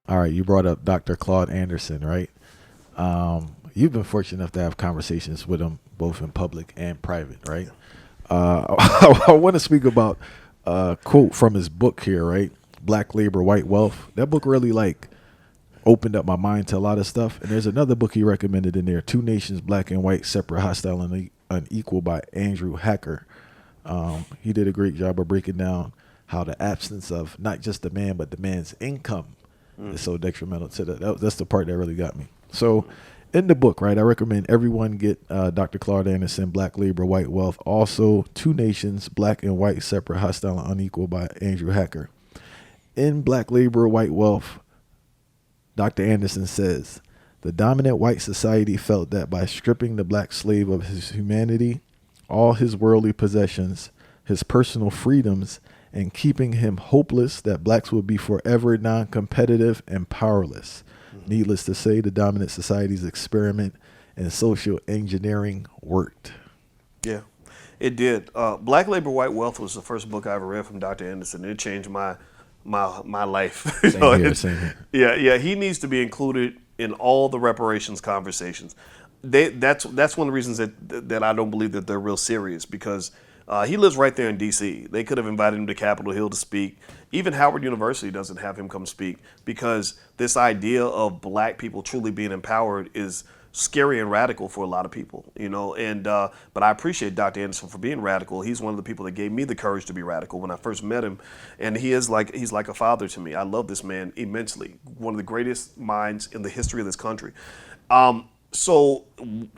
All right, you brought up Dr. Claude Anderson, right? You've been fortunate enough to have conversations with him both in public and private, right? I want to speak about a quote from his book here, right? Black Labor, White Wealth. That book really like opened up my mind to a lot of stuff. And there's another book he recommended in there, Two Nations, Black and White, Separate, Hostile, and Unequal by Andrew Hacker. He did a great job of breaking down how the absence of not just the man, but the man's income is so detrimental to that's the part that really got me. So in the book, right, I recommend everyone get Dr. Claude Anderson, Black Labor, White Wealth. Also, Two Nations, Black and White, Separate, Hostile, and Unequal by Andrew Hacker. In Black Labor, White Wealth, Dr. Anderson says, the dominant white society felt that by stripping the black slave of his humanity, all his worldly possessions, his personal freedoms, and keeping him hopeless, that blacks would be forever non-competitive and powerless. Needless to say, the dominant society's experiment in social engineering worked. Yeah, it did. Black Labor, White Wealth was the first book I ever read from Dr. Anderson. It changed my life. Same here. Yeah. He needs to be included in all the reparations conversations. That's one of the reasons that I don't believe that they're real serious, because he lives right there in D.C. They could have invited him to Capitol Hill to speak. Even Howard University doesn't have him come speak, because this idea of black people truly being empowered is scary and radical for a lot of people, and but I appreciate Dr. Anderson for being radical. He's one of the people that gave me the courage to be radical when I first met him, and he's like a father to me. I love this man immensely. One of the greatest minds in the history of this country. So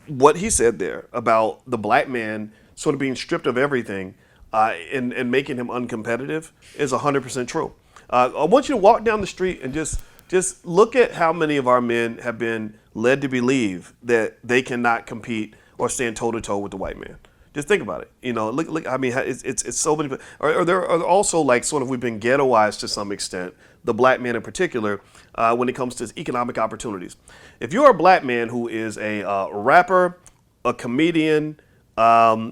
what he said there about the black man sort of being stripped of everything and making him uncompetitive is 100% true. I want you to walk down the street and just look at how many of our men have been led to believe that they cannot compete or stand toe to toe with the white man. Just think about it. Look. I mean, it's so many. Or there are also like sort of we've been ghettoized to some extent. The black man in particular, when it comes to economic opportunities. If you're a black man who is a rapper, a comedian, or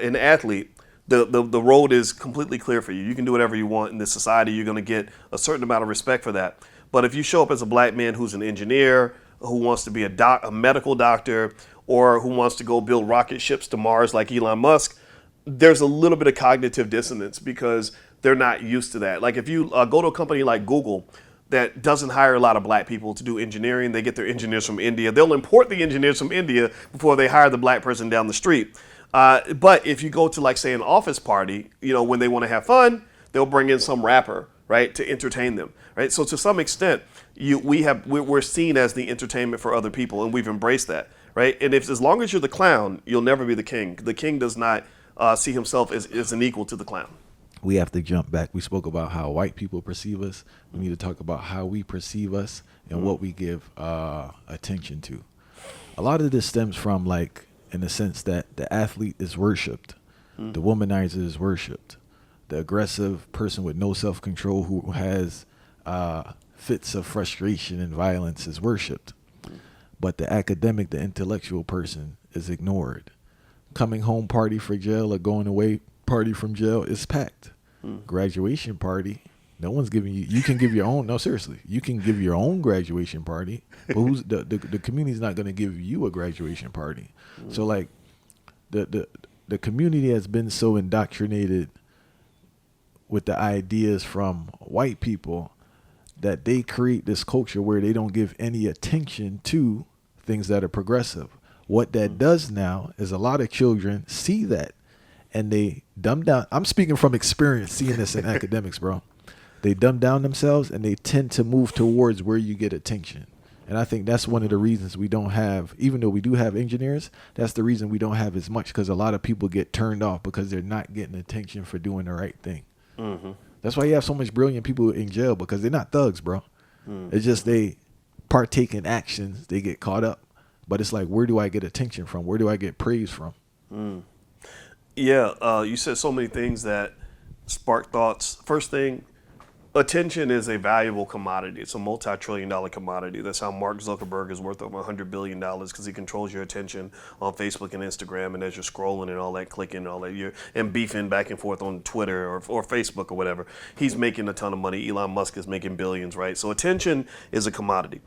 an athlete, the road is completely clear for you. You can do whatever you want in this society. You're going to get a certain amount of respect for that. But if you show up as a black man who's an engineer, who wants to be a medical doctor, or who wants to go build rocket ships to Mars like Elon Musk, there's a little bit of cognitive dissonance because they're not used to that. Like if you go to a company like Google that doesn't hire a lot of black people to do engineering, they get their engineers from India. They'll import the engineers from India before they hire the black person down the street. But if you go to like say an office party, when they want to have fun, they'll bring in some rapper, right, to entertain them, right? So to some extent, we're seen as the entertainment for other people, and we've embraced that, right? And as long as you're the clown, you'll never be the king. The king does not see himself as an equal to the clown. We have to jump back. We spoke about how white people perceive us. We need to talk about how we perceive us and what we give attention to. A lot of this stems from, like, in the sense that the athlete is worshipped, the womanizer is worshipped, the aggressive person with no self-control who has fits of frustration and violence is worshipped. But the academic, the intellectual person is ignored. Coming home party for jail or going away party from jail is packed. Graduation party, no one's giving you. You can give your own. No, seriously, you can give your own graduation party, but who's the community's not going to give you a graduation party. So like, the community has been so indoctrinated with the ideas from white people that they create this culture where they don't give any attention to things that are progressive. What that does now is a lot of children see that and they dumb down. I'm speaking from experience, seeing this in academics, bro. They dumb down themselves and they tend to move towards where you get attention. And I think that's one of the reasons we don't have, even though we do have engineers, that's the reason we don't have as much, because a lot of people get turned off because they're not getting attention for doing the right thing. That's why you have so much brilliant people in jail, because they're not thugs, bro. It's just they partake in actions, they get caught up. But it's like, where do I get attention from? Where do I get praise from? Yeah, you said so many things that spark thoughts. First thing, Attention is a valuable commodity. It's a multi-trillion-dollar commodity. That's how Mark Zuckerberg is worth over $100 billion because he controls your attention on Facebook and Instagram. And as you're scrolling and all that, clicking and all that, and beefing back and forth on Twitter or Facebook or whatever, he's making a ton of money. Elon Musk is making billions, right? So attention is a commodity.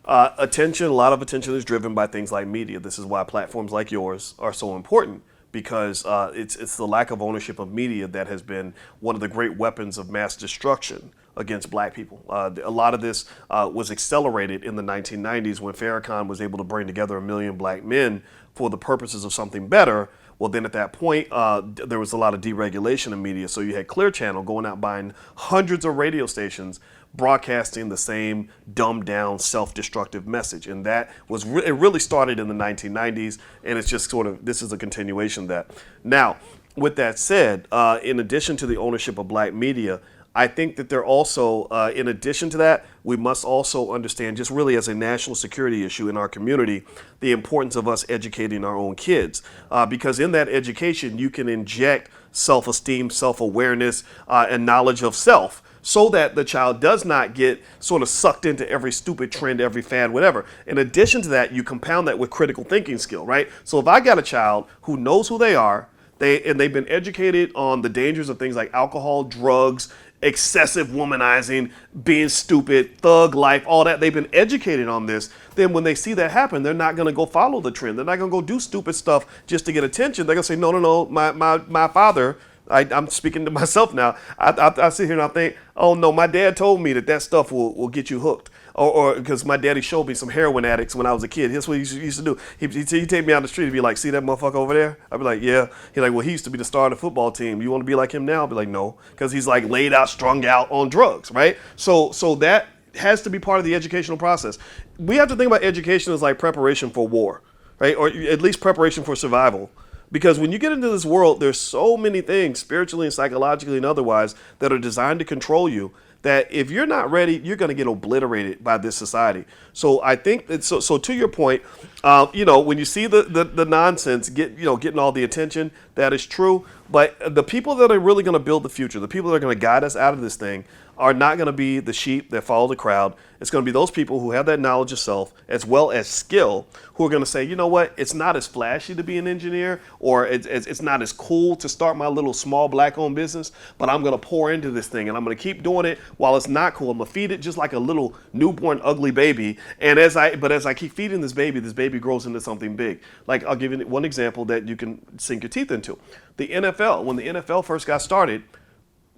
A lot of attention is driven by things like media. This is why platforms like yours are so important. Because it's the lack of ownership of media that has been one of the great weapons of mass destruction against black people. A lot of this was accelerated in the 1990s when Farrakhan was able to bring together 1 million black men for the purposes of something better. Well, then at that point, there was a lot of deregulation of media. So you had Clear Channel going out buying hundreds of radio stations broadcasting the same dumbed down self-destructive message. And that was it really started in the 1990s, and it's just sort of, this is a continuation of that. Now, with that said, in addition to the ownership of black media, I think that they're also, in addition to that, we must also understand, just really as a national security issue in our community, the importance of us educating our own kids. Because in that education, you can inject self-esteem, self-awareness, and knowledge of self, so that the child does not get sort of sucked into every stupid trend, every fad, whatever. In addition to that, you compound that with critical thinking skill, right? So if I got a child who knows who they are, they've been educated on the dangers of things like alcohol, drugs, excessive womanizing, being stupid, thug life, all that. They've been educated on this. Then when they see that happen, they're not going to go follow the trend. They're not going to go do stupid stuff just to get attention. They're going to say, no, my father, I'm speaking to myself now. I sit here and I think, oh no, my dad told me that stuff will get you hooked. Or because my daddy showed me some heroin addicts when I was a kid. That's what he used to do. He'd take me out the street and be like, see that motherfucker over there? I'd be like, yeah. He's like, well, he used to be the star of the football team. You want to be like him now? I'd be like, no. Because he's like laid out, strung out on drugs, right? So that has to be part of the educational process. We have to think about education as like preparation for war, right? Or at least preparation for survival. Because when you get into this world, there's so many things, spiritually and psychologically and otherwise, that are designed to control you, that if you're not ready, you're going to get obliterated by this society. So I think that, so to your point, when you see the nonsense getting all the attention, that is true. But the people that are really going to build the future, the people that are going to guide us out of this thing, are not going to be the sheep that follow the crowd. It's going to be those people who have that knowledge of self as well as skill, who are going to say, you know what, it's not as flashy to be an engineer, or it's not as cool to start my little small black-owned business, but I'm going to pour into this thing, and I'm going to keep doing it while it's not cool. I'm going to feed it just like a little newborn ugly baby, and as I keep feeding this baby grows into something big. Like, I'll give you one example that you can sink your teeth into. The NFL, when the NFL first got started,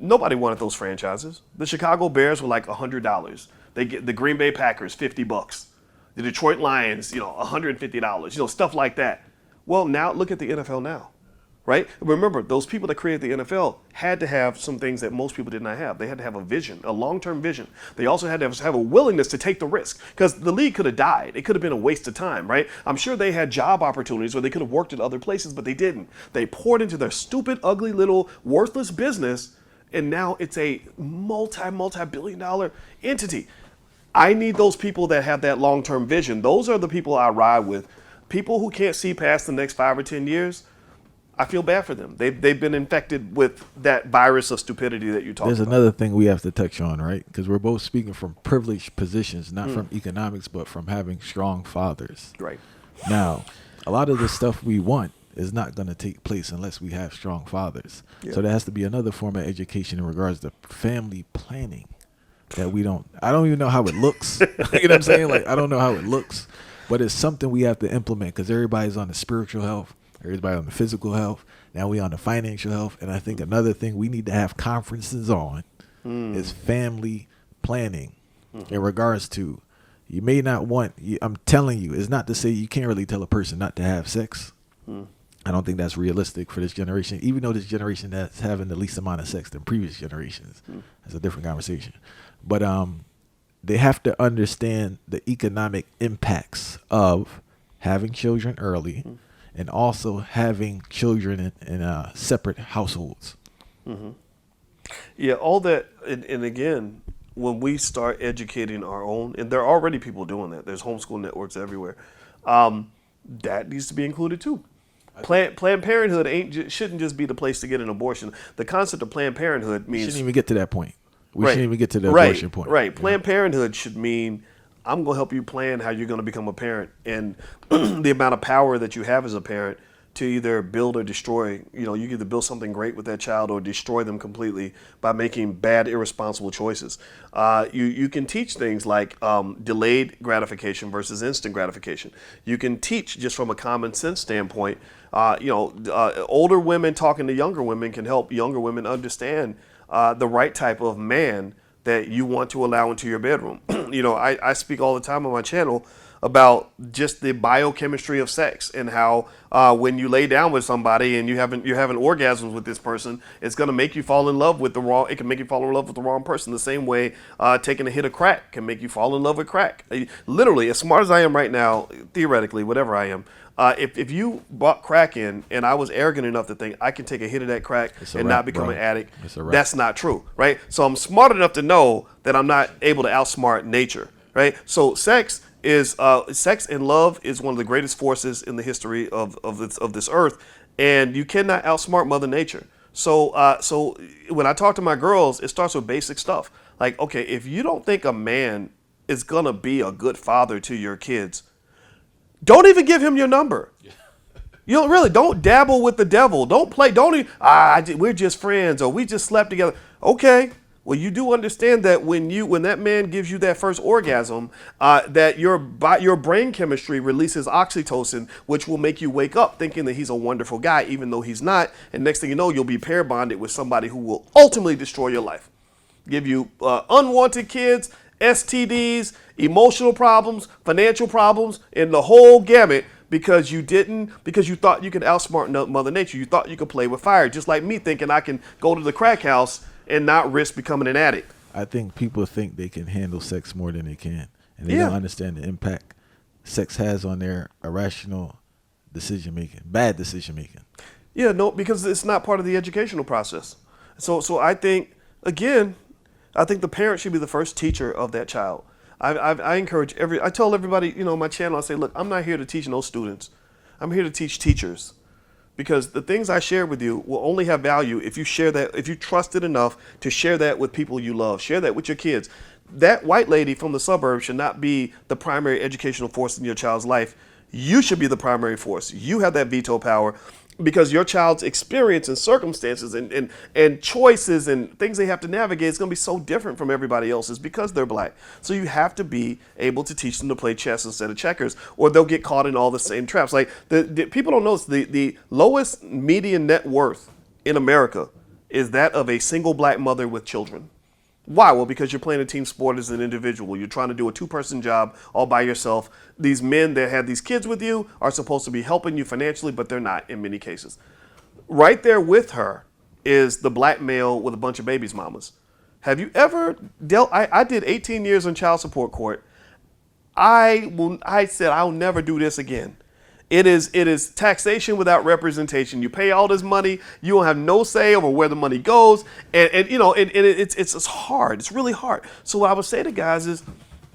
nobody wanted those franchises. The Chicago Bears were like $100. They get the Green Bay Packers $50. The Detroit Lions, $150. Stuff like that. Well, now look at the NFL now, right? Remember, those people that created the NFL had to have some things that most people did not have. They had to have a vision, a long-term vision. They also had to have a willingness to take the risk, because the league could have died. It could have been a waste of time, right? I'm sure they had job opportunities where they could have worked at other places, but they didn't. They poured into their stupid, ugly, little, worthless business. And now it's a multi-billion-dollar entity. I need those people that have that long-term vision. Those are the people I ride with. People who can't see past the next 5 or 10 years, I feel bad for them. They've been infected with that virus of stupidity that you talked about. There's another thing we have to touch on, right? Because we're both speaking from privileged positions, not from economics, but from having strong fathers. Right. Now, a lot of the stuff we want is not going to take place unless we have strong fathers. Yeah. So there has to be another form of education in regards to family planning that I don't even know how it looks. You know what I'm saying? Like, I don't know how it looks, but it's something we have to implement, because everybody's on the spiritual health, everybody on the physical health. Now we on the financial health. And I think another thing we need to have conferences on is family planning in regards to, you may not want, I'm telling you, it's not to say you can't really tell a person not to have sex. I don't think that's realistic for this generation, even though this generation that's having the least amount of sex than previous generations. That's a different conversation. But they have to understand the economic impacts of having children early and also having children in separate households. Yeah, all that, and again, when we start educating our own, and there are already people doing that. There's homeschool networks everywhere. That needs to be included too. Planned Parenthood shouldn't just be the place to get an abortion. The concept of Planned Parenthood means... Shouldn't even get to that point. We shouldn't even get to the right, abortion point. Right. Planned Parenthood should mean I'm going to help you plan how you're going to become a parent, and the amount of power that you have as a parent to either build or destroy. You know, you can either build something great with that child or destroy them completely by making bad, irresponsible choices. You can teach things like delayed gratification versus instant gratification. You can teach just from a common sense standpoint. Older women talking to younger women can help younger women understand the right type of man that you want to allow into your bedroom. I speak all the time on my channel about just the biochemistry of sex and how when you lay down with somebody and you're having orgasms with this person, it's going to make you fall in love with the wrong. It can make you fall in love with the wrong person. The same way taking a hit of crack can make you fall in love with crack. Literally, as smart as I am right now, theoretically, whatever I am, if you brought crack in and I was arrogant enough to think I can take a hit of that crack and not become an addict, that's not true, right? So I'm smart enough to know that I'm not able to outsmart nature, right? So sex and love is one of the greatest forces in the history of this earth, and you cannot outsmart Mother Nature. So when I talk to my girls, it starts with basic stuff. Like, okay, if you don't think a man is gonna be a good father to your kids, don't even give him your number. Don't dabble with the devil. We're just friends or we just slept together. Okay. Well, you do understand that when that man gives you that first orgasm, that your brain chemistry releases oxytocin, which will make you wake up thinking that he's a wonderful guy, even though he's not. And next thing you know, you'll be pair bonded with somebody who will ultimately destroy your life, give you unwanted kids, STDs, emotional problems, financial problems, and the whole gamut because you thought you could outsmart Mother Nature. You thought you could play with fire, just like me thinking I can go to the crack house and not risk becoming an addict. I think people think they can handle sex more than they can, and they don't understand the impact sex has on their irrational decision making, bad decision making. Yeah, no, because it's not part of the educational process. So I think, again, the parent should be the first teacher of that child. I encourage I tell everybody, on my channel, I say, look, I'm not here to teach no students. I'm here to teach teachers. Because the things I share with you will only have value if you share that, if you trust it enough to share that with people you love, share that with your kids. That white lady from the suburbs should not be the primary educational force in your child's life. You should be the primary force. You have that veto power because your child's experience and circumstances and choices and things they have to navigate is going to be so different from everybody else's because they're black. So you have to be able to teach them to play chess instead of checkers, or they'll get caught in all the same traps. Like the people don't notice the lowest median net worth in America is that of a single black mother with children. Why? Well, because you're playing a team sport as an individual. You're trying to do a two-person job all by yourself. These men that have these kids with you are supposed to be helping you financially, but they're not in many cases. Right there with her is the black male with a bunch of babies mamas. Have you ever dealt? I did 18 years in child support court. I said I'll never do this again. It is taxation without representation. You pay all this money, you don't have no say over where the money goes, and it's hard. It's really hard. So what I would say to guys is,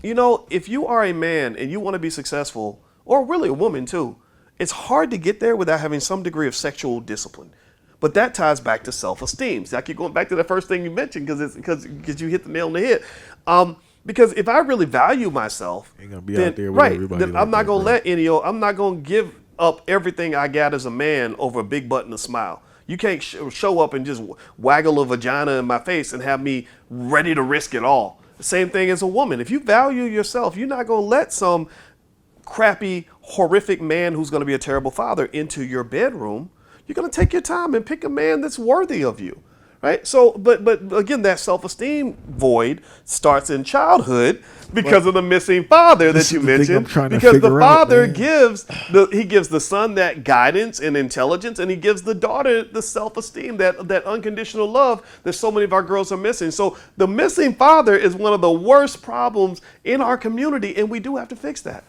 if you are a man and you want to be successful, or really a woman too, it's hard to get there without having some degree of sexual discipline. But that ties back to self-esteem. So I keep going back to the first thing you mentioned because you hit the nail on the head. Because if I really value myself, ain't gonna be out there with everybody. Then I'm not gonna I'm not gonna give up everything I got as a man over a big butt and a smile. You can't show up and just waggle a vagina in my face and have me ready to risk it all. The same thing as a woman. If you value yourself, you're not gonna let some crappy, horrific man who's gonna be a terrible father into your bedroom. You're gonna take your time and pick a man that's worthy of you. Right. So, but again, that self-esteem void starts in childhood because of the missing father that you mentioned. Because the father gives the son that guidance and intelligence, and he gives the daughter the self-esteem, that unconditional love that so many of our girls are missing. So the missing father is one of the worst problems in our community, and we do have to fix that.